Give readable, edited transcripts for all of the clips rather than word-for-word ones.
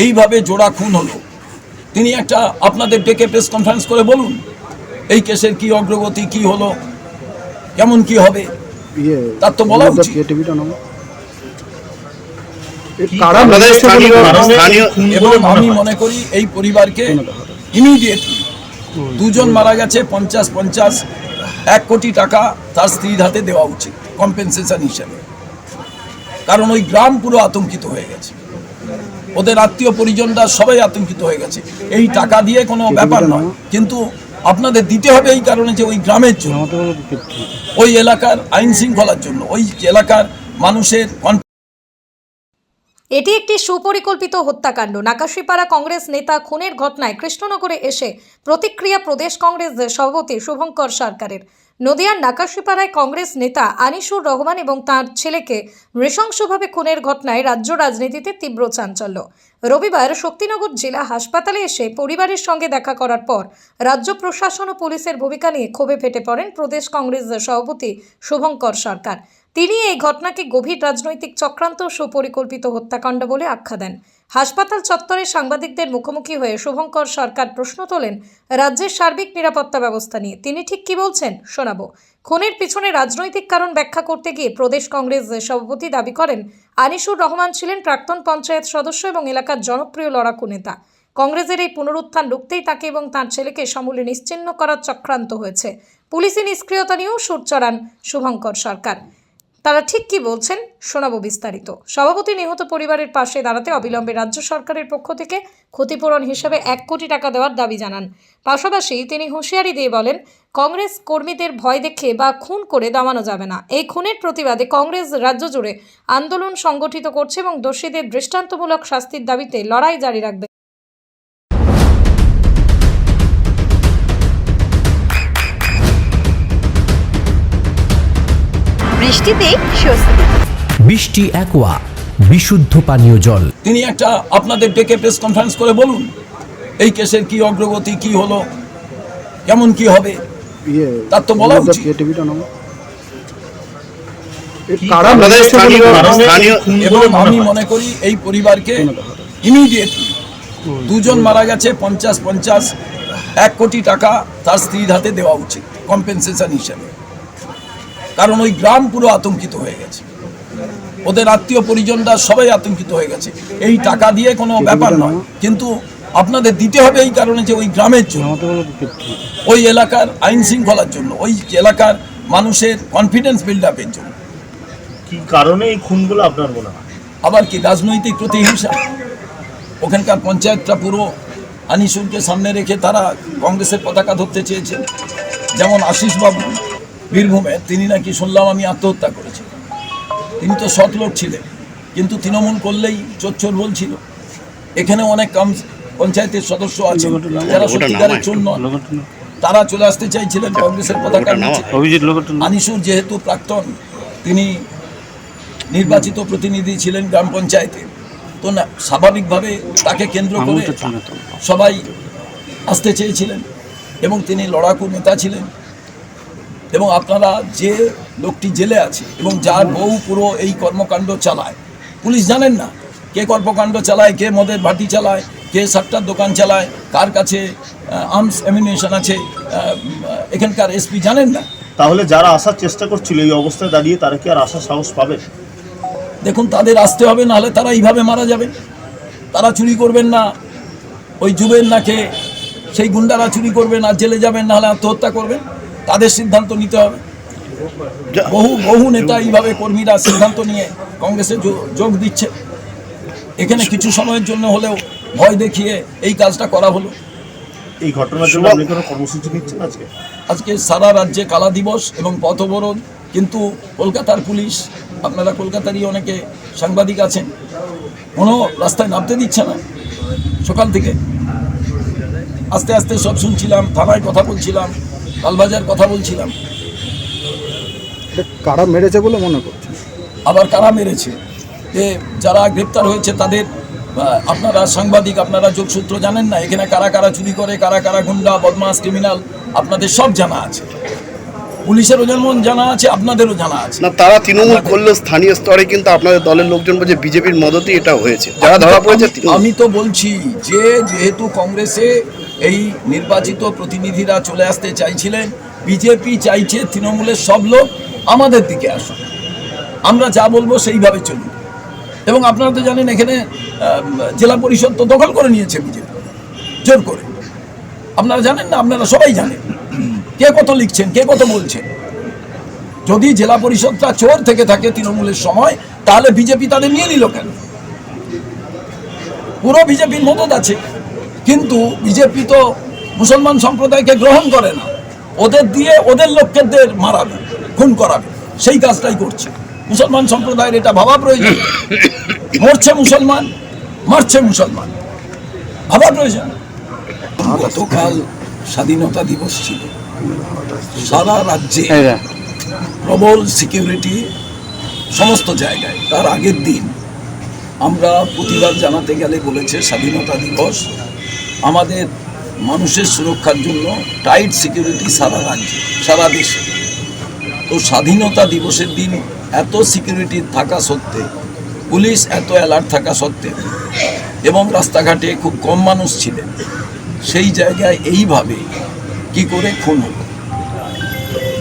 এইভাবে জোড়া খুন হলো, তিনি একটা আপনাদের ডেকে প্রেস কনফারেন্স করে বলুন এই কেসের কি অগ্রগতি, কি হলো, কেমন কি হবে, তার তো বলা উচিত। এবং আমি মনে করি এই পরিবারকে ইমিডিয়েটলি দুজন মারা গেছে, 50-50 1 কোটি টাকা তার স্ত্রীর হাতে দেওয়া উচিত কম্পেনসেশন হিসেবে। কারণ ওই গ্রাম পুরো আতঙ্কিত হয়ে গেছে, ওদের আত্মীয় পরিজনরা সবাই আতঙ্কিত হয়ে গেছে। এই টাকা দিয়ে কোনো ব্যাপার নয়, কিন্তু আপনাদের দিতে হবে এই কারণে যে ওই গ্রামের জন্য, ওই এলাকার আইন শৃঙ্খলার জন্য, ওই এলাকার মানুষের। এটি একটি সুপরিকল্পিত হত্যাকাণ্ড। নাকাশিপাড়া কংগ্রেস নেতা খুনের ঘটনায় কৃষ্ণনগরে এসে প্রতিক্রিয়া প্রদেশ কংগ্রেস সভাপতি শুভঙ্কর সরকারের। নদিয়ার নাকাশিপাড়ায় কংগ্রেস নেতা আনিসুর রহমান এবং তাঁর ছেলেকে নৃশংসভাবে খুনের ঘটনায় রাজ্য রাজনীতিতে তীব্র চাঞ্চল্য। রবিবার শক্তিনগর জেলা হাসপাতালে এসে পরিবারের সঙ্গে দেখা করার পর রাজ্য প্রশাসন ও পুলিশের ভূমিকা নিয়ে ক্ষোভে ফেটে পড়েন প্রদেশ কংগ্রেস সভাপতি শুভঙ্কর সরকার। তিনি এই ঘটনাকে গভীর রাজনৈতিক চক্রান্ত ও সুপরিকল্পিত হত্যাকাণ্ড বলে আখ্যা দেন। হাসপাতাল চত্বরে সাংবাদিকদের মুখোমুখি হয়ে শুভঙ্কর সরকার প্রশ্ন তোলেন রাজ্যের সার্বিক নিরাপত্তা ব্যবস্থা নিয়ে। তিনি ঠিক কি বলছেন শোনাবো। খুনের পিছনে রাজনৈতিক কারণ ব্যাখ্যা করতে গিয়ে প্রদেশ কংগ্রেস সভাপতি দাবি করেন আনিসুর রহমান ছিলেন প্রাক্তন পঞ্চায়েত সদস্য এবং এলাকার জনপ্রিয় লড়াকু নেতা। কংগ্রেসের এই পুনরুত্থান রুখতেই তাকে এবং তাঁর ছেলেকে সমূলে নিশ্চিহ্ন করার চক্রান্ত হয়েছে। পুলিশি নিষ্ক্রিয়তা নিয়েও সুর চড়ান শুভঙ্কর সরকার। তারা ঠিক কি বলছেন শোনাবো বিস্তারিত। সভাপতি নিহত পরিবারের পাশে দাঁড়াতে অবিলম্বে রাজ্য সরকারের পক্ষ থেকে ক্ষতিপূরণ হিসেবে 1 কোটি টাকা দেওয়ার দাবি জানান। পাশাপাশি তিনি হুঁশিয়ারি দিয়ে বলেন কংগ্রেস কর্মীদের ভয় দেখে বা খুন করে দমানো যাবে না। এই খুনের প্রতিবাদে কংগ্রেস রাজ্য জুড়ে আন্দোলন সংগঠিত করছে এবং দোষীদের দৃষ্টান্তমূলক শাস্তির দাবিতে লড়াই জারি রাখবে। বৃষ্টিতে স্বস্তি। বৃষ্টি অ্যাকোয়া বিশুদ্ধ পানীয় জল। তিনি একটা আপনাদের ডেকে প্রেস কনফারেন্স করে বলুন এই কেসের কি অগ্রগতি, কি হলো, কেমন কি হবে, তার তো বলা উচিত। এবং আমি মনে করি এই পরিবারকে ইমিডিয়েটলি দুজন মারা গেছে, 50-50 1 কোটি টাকা তার স্ত্রীর হাতে দেওয়া উচিত কম্পেনসেশন হিসেবে। কারণ ওই গ্রাম পুরো আতঙ্কিত হয়ে গেছে, ওদের আত্মীয় পরিজনরা সবাই আতঙ্কিত হয়ে গেছে। এই টাকা দিয়ে কোনো ব্যাপার নয়, কিন্তু আপনাদের দিতে হবে এই কারণে যে ওই গ্রামের জন্য, ওই এলাকার আইন শৃঙ্খলার জন্য, ওই এলাকার মানুষের কনফিডেন্স বিল্ড আপের জন্য। কি কারণে এই খুনগুলো আপনার মনে হয়? আবার কি রাজনৈতিক প্রতিহিংসা? ওখানকার পঞ্চায়েতটা পুরো আনিসুরকে সামনে রেখে তারা কংগ্রেসের পতাকা ধরতে চেয়েছেন। যেমন আশিসবাবু বীরভূমে, তিনি নাকি শুনলাম আমি আত্মহত্যা করেছি। তিনি তো সৎ লোক ছিলেন, কিন্তু তৃণমূল করলেই চোর বলছিল। এখানে অনেক পঞ্চায়েতের সদস্য আছেন যারা সত্যিকারের চোর নন, তারা চলে আসতে চাইছিলেন কংগ্রেসের পতাকা নিচে। আনিসুর যেহেতু প্রাক্তন, তিনি নির্বাচিত প্রতিনিধি ছিলেন গ্রাম পঞ্চায়েতে, তো না স্বাভাবিকভাবে তাকে কেন্দ্র করে সবাই আসতে চেয়েছিলেন এবং তিনি লড়াকু নেতা ছিলেন। এবং আপনারা যে লোকটি জেলে আছে এবং যার বউ পুরো এই কর্মকাণ্ড চালায়, পুলিশ জানেন না কে কর্মকাণ্ড চালায়, কে মদের ভাটি চালায়, কে সাতটার দোকান চালায়, কার কাছে আর্মস অ্যামিউনিশন আছে, এখানকার এসপি জানেন না। তাহলে যারা আসার চেষ্টা করছিল এই অবস্থায় দাঁড়িয়ে, তারা কি আর আসার সাহস পাবে? দেখুন, তাদের আসতে হবে, নাহলে তারা এইভাবে মারা যাবে। তারা চুরি করবেন না, ওই যুবের নাকে সেই গুন্ডারা চুরি করবেন আর জেলে যাবেন, নাহলে আত্মহত্যা করবেন। তাদের সিদ্ধান্ত নিতে হবে। বহু নেতা এইভাবে কর্মীরা সিদ্ধান্ত নিয়ে কংগ্রেসে যোগ দিচ্ছে। এখানে কিছু সময়ের জন্য হলেও ভয় দেখিয়ে এই কাজটা করা হলো। এই ঘটনার জন্য আপনি কোনো কর্মসূচি নিচ্ছেন আজকে? আজকে সারা রাজ্যে কালা দিবস এবং পথ অবরোধ, কিন্তু কলকাতার পুলিশ, আপনারা কলকাতারই অনেকে সাংবাদিক আছেন, কোনো রাস্তায় নামতে দিচ্ছে না। সকাল থেকে আস্তে আস্তে সব শুনছিলাম, থানায় কথা বলছিলাম, লালবাজার কথা বলছিলাম। কারা মেরেছে বলে মনে করছে? আবার কারা মেরেছে, যে যারা গ্রেপ্তার হয়েছে তাদের, আপনারা সাংবাদিক, আপনারা যোগসূত্র জানেন না? এখানে কারা কারা চুরি করে, কারা কারা গুন্ডা বদমাস ক্রিমিনাল, আপনাদের সব জানা আছে। পুলিশেরও যেমন জানা আছে, আপনাদেরও জানা আছে। না, তারা তৃণমূল করলেও স্থানীয় স্তরে কিন্তু আপনাদের দলের লোকজন বলছে বিজেপির মদতেই এটা হয়েছে, যারা ধরা পড়েছে তৃণমূল। আমি তো বলছি যে যেহেতু কংগ্রেসে এই নির্বাচিত প্রতিনিধিরা চলে আসতে চাইছিলেন, বিজেপি চাইছে তৃণমূলের সব লোক আমাদের দিকে আসুন, আমরা যা বলবো সেইভাবে চলুন। এবং আপনারা তো জানেন এখানে জেলা পরিষদ তো দখল করে নিয়েছে বিজেপি জোর করে। আপনারা জানেন না? আপনারা সবাই জানেন কে কত লিখছেন, কে কত বলছেন। যদি জেলা পরিষদটা চোর থেকে থাকে তৃণমূলের সময়, তাহলে বিজেপি তাদের নিয়ে নিল কেন? পুরো বিজেপির মদত আছে, কিন্তু বিজেপি তো মুসলমান সম্প্রদায়কে গ্রহণ করে না, ওদের দিয়ে ওদের লোকদের মারাবে, খুন করাবে, সেই কাজটাই করছে। মুসলমান সম্প্রদায়ের এটা ভাবা প্রয়োজন। মরছে মুসলমান, মারছে মুসলমান, ভাবা প্রয়োজন। গতকাল স্বাধীনতা দিবস ছিল, সারা রাজ্যে প্রবল সিকিউরিটি সমস্ত জায়গায়। তার আগের দিন আমরা প্রতিবাদ জানাতে গেলে বলেছে স্বাধীনতা দিবস, আমাদের মানুষের সুরক্ষার জন্য টাইট সিকিউরিটি সারা রাজ্যে, সারা দেশে। তো স্বাধীনতা দিবসের দিন এত সিকিউরিটি থাকা সত্ত্বে, পুলিশ এত অ্যালার্ট থাকা সত্ত্বে, এবং রাস্তাঘাটে খুব কম মানুষ ছিলেন, সেই জায়গায় এইভাবে কি করে খুন হলো?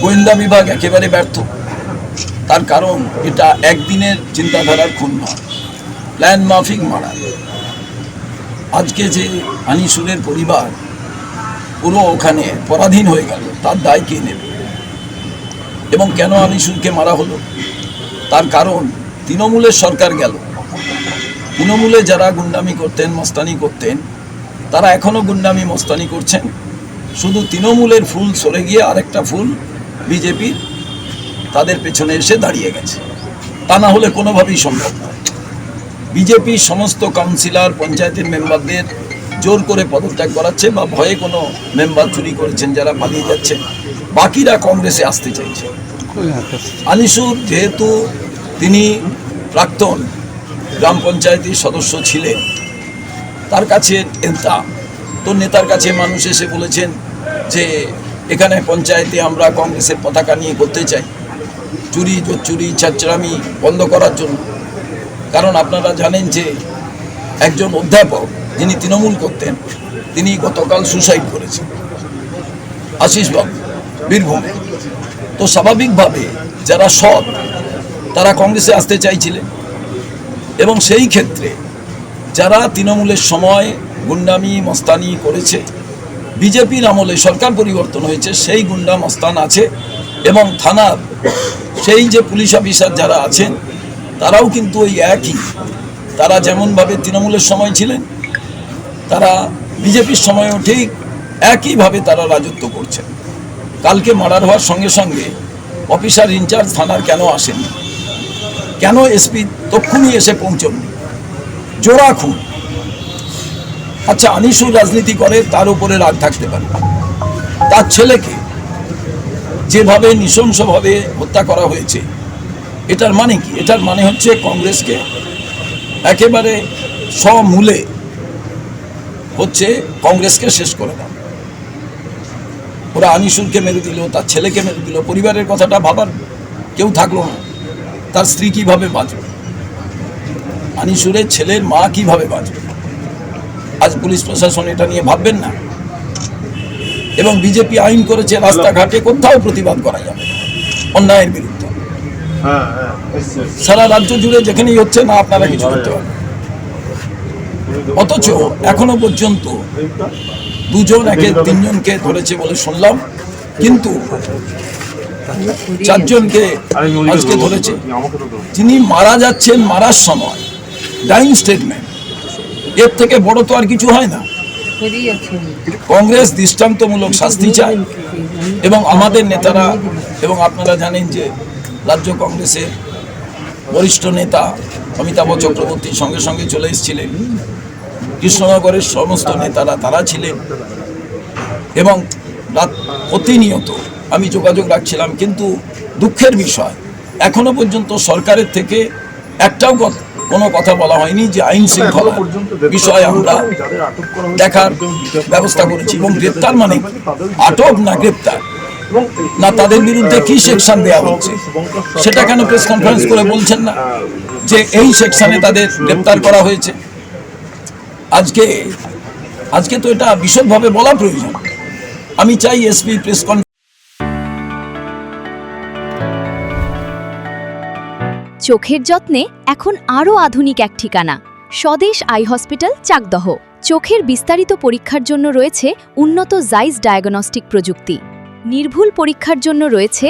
গোয়েন্দা বিভাগ একেবারে ব্যর্থ। তার কারণ এটা একদিনের চিন্তাধারার খুন নয়, প্ল্যান মাফিক মারা। আজকে যে আনিসুরের পরিবার পুরো ওখানে পরাধীন হয়ে গেল, তার দায় কে নেবে? এবং কেন আনিসুরকে মারা হলো? তার কারণ তৃণমূলের সরকার গেল, তৃণমূলে যারা গুন্ডামি করতেন, মস্তানি করতেন, তারা এখনও গুন্ডামি মস্তানি করছেন। শুধু তৃণমূলের ফুল সরে গিয়ে আরেকটা ফুল বিজেপির তাদের পেছনে এসে দাঁড়িয়ে গেছে। তা না হলে কোনোভাবেই সম্ভব নয়। বিজেপি সমস্ত কাউন্সিলর, পঞ্চায়েতের মেম্বারদের জোর করে পদত্যাগ করাচ্ছে, বা ভয়ে কোনো মেম্বার চুরি করেছেন যারা পালিয়ে যাচ্ছেন, বাকিরা কংগ্রেসে আসতে চাইছে। আনিসুর যেহেতু তিনি প্রাক্তন গ্রাম পঞ্চায়েতের সদস্য ছিলেন, তার কাছে নেতা, তো নেতার কাছে মানুষ এসে বলেছেন যে এখানে পঞ্চায়েতে আমরা কংগ্রেসের পতাকা নিয়ে করতে চাই, চুরি ছাচ্চারামি বন্ধ করার জন্য। কারণ আপনারা জানেন যে একজন অধ্যাপক যিনি তৃণমূল করতেন, তিনি গতকাল সুসাইড করেছেন, আশিস বাবু, বীরভূমে। তো স্বাভাবিকভাবে যারা সৎ তারা কংগ্রেসে আসতে চাইছিলেন, এবং সেই ক্ষেত্রে যারা তৃণমূলের সময় গুন্ডামি মস্তানি করেছে, বিজেপির আমলে সরকার পরিবর্তন হয়েছে, সেই গুন্ডা মস্তান আছে। এবং থানার সেই যে পুলিশ অফিসার যারা আছেন, তারাও কিন্তু ওই একই, তারা যেমনভাবে তৃণমূলের সময় ছিলেন, তারা বিজেপির সময়ও ঠিক একইভাবে তারা রাজত্ব করছেন। কালকে মার্ডার হওয়ার সঙ্গে সঙ্গে অফিসার ইনচার্জ থানার কেন আসেননি? কেন এসপি তক্ষুনি এসে পৌঁছননি? জোড়া খুন। আচ্ছা, আনিসুর রাজনীতি করে, তার উপরে রাগ থাকতে পারে। তার ছেলেকে যেভাবে নৃশংসভাবে হত্যা করা হয়েছে, এটার মানে কি? এটার মানে হচ্ছে কংগ্রেসকে একেবারে সমূলে হচ্ছে কংগ্রেসকে শেষ করে দাও। ওরা আনিসুরকে মেরে দিল, তার ছেলেকে মেরে দিল, পরিবারের কথাটা ভাবার কেউ থাকলো না। তার স্ত্রী কিভাবে বাঁচবে? আনিসুরের ছেলের মা কিভাবে বাঁচবে? আজ পুলিশ প্রশাসন এটা নিয়ে ভাববেন না। এবং বিজেপি আইন করেছে রাস্তাঘাটে কোথাও প্রতিবাদ করা যাবে অন্যায়ের বিরুদ্ধে। সারা রাজ্য জুড়ে যেখানেই হচ্ছে না, আপনারা কিছু করতে পারবেন। অথচ এখনো পর্যন্ত দুজন, একে তিনজনকে ধরেছে বলে শুনলাম, কিন্তু চারজনকে আজকে ধরেছে। যিনি মারা যাচ্ছেন, মারার সময় ডাইং স্টেটমেন্ট, এর থেকে বড় তো আর কিছু হয় না। কংগ্রেস দৃষ্টান্তমূলক শাস্তি চায়, এবং আমাদের নেতারা, এবং আপনারা জানেন যে রাজ্য কংগ্রেসের বরিষ্ঠ নেতা অমিতাভ চক্রবর্তীর সঙ্গে সঙ্গে চলে এসেছিলেন, কৃষ্ণনগরের সমস্ত নেতারা তারা ছিলেন, এবং প্রতিনিয়ত আমি যোগাযোগ রাখছিলাম। কিন্তু দুঃখের বিষয়, এখনো পর্যন্ত সরকারের থেকে একটাও কোনো কথা বলা হয়নি যে আইন শৃঙ্খলা বিষয়ে আমরা দেখার ব্যবস্থা করেছি। এবং গ্রেপ্তার মানে আটক না গ্রেপ্তার, না তাদের বিরুদ্ধে কি সেকশন দেওয়া হচ্ছে সেটা কেন প্রেস কনফারেন্স করে বলছেন না যে এই সেকশনে তাদের গ্রেপ্তার করা হয়েছে? আজকে তো এটা বিশদভাবে বলা প্রয়োজন। আমি চাই এসপি প্রেস কনফারেন্স চোখের যত্নে এখন আরও আধুনিক এক ঠিকানা, স্বদেশ আই হসপিটাল, চাকদহ। চোখের বিস্তারিত পরীক্ষার জন্য রয়েছে উন্নত জাইস ডায়াগনস্টিক প্রযুক্তি। নির্ভুল পরীক্ষার জন্য রয়েছে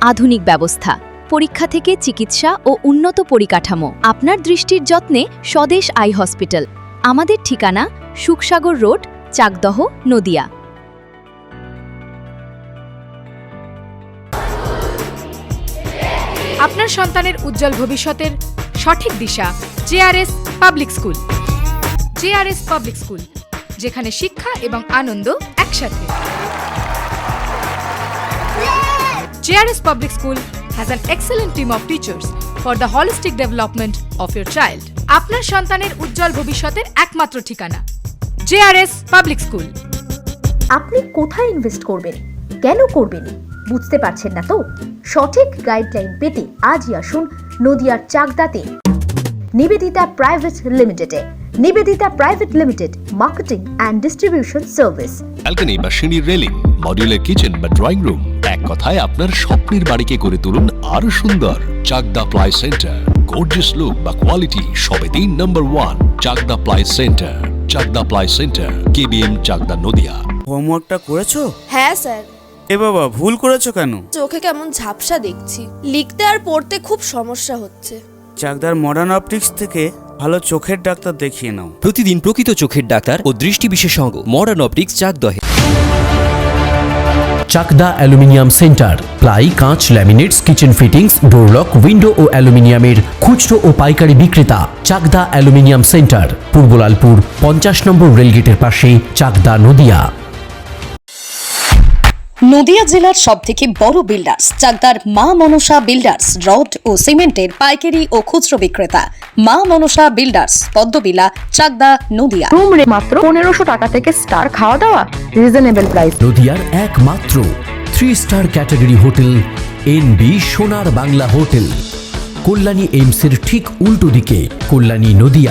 আধুনিক ব্যবস্থা, পরীক্ষা থেকে চিকিৎসা ও উন্নত পরিকাঠামো। আপনার দৃষ্টির যত্নে স্বদেশ আই হসপিটাল। আমাদের ঠিকানা সুখসাগর রোড, চাকদহ, নদিয়া। আপনার সন্তানের উজ্জ্বল ভবিষ্যতের সঠিক দিশা JRS public school. JRS public school, যেখানে শিক্ষা এবং আনন্দ একসাথে। JRS public school has an excellent team of teachers for the holistic development of your child. আপনার সন্তানের উজ্জ্বল ভবিষ্যতের একমাত্র ঠিকানা জেআরএস পাবলিক স্কুল। আপনি কোথায় ইনভেস্ট করবেন, কেন করবেন বুঝতে পারছেন না তো? সঠিক গাইডলাইন পেতে আজই আসুন নদিয়ার চাকদাতে নিবেদিতা প্রাইভেট লিমিটেডে। Nivedita private limited, marketing and distribution service. Balcony বা সিঁড়ির রেলিং, মডিউলার কিচেন বা ড্রয়িং রুম, এক কথায় আপনার স্বপ্নের বাড়িকে করে তুলুন আরো সুন্দর। Chakdah ply centre, gorgeous look বা কোয়ালিটি সবে 3 নম্বর 1 Chakdah ply centre. Chakdah ply centre, KBM, Chakdah, Nadia. হোমওয়ার্কটা করেছো? হ্যাঁ স্যার। এ বাবা, ভুল করেছো কেন? চোখে কেমন ঝাপসা দেখছি, লিখতে আর পড়তে খুব সমস্যা হচ্ছে। চাকদার মডার্ন অপটিক্স থেকে ভালো চোখের ডাক্তার দেখিয়ে নাও। প্রতিদিন প্রকৃত চোখের ডাক্তার ও দৃষ্টি বিশেষজ্ঞ মডার্ন অপটিক্স, চাকদহে। চাকদা অ্যালুমিনিয়াম সেন্টার, প্লাই, কাঁচ, laminates, kitchen fittings, door lock, window ও অ্যালুমিনিয়ামের খুচরো ও পাইকারি বিক্রেতা। চাকদা অ্যালুমিনিয়াম সেন্টার, পূর্বলালপুর 50 নম্বর রেলগেটের পাশে, চাকদা, নদিয়া। নদিয়া জেলার সবথেকে বড় বিল্ডার্স চাকদার মা মনসা বিল্ডার্স, রড ও সিমেন্টের পাইকারি ও খুচরো বিক্রেতা। মা মনসা বিল্ডার্স, পদ্মবিলা, চাকদা, নদিয়া। রুম রে মাত্র 1500 টাকা থেকে স্টার, খাওয়া দাওয়া রিজনেবল প্রাইস। নদিয়ার একমাত্র 3 স্টার ক্যাটাগরি হোটেল এনবি সোনার বাংলা হোটেল, কল্যাণী এইমসের ঠিক উল্টো দিকে, কল্যাণী, নদিয়া।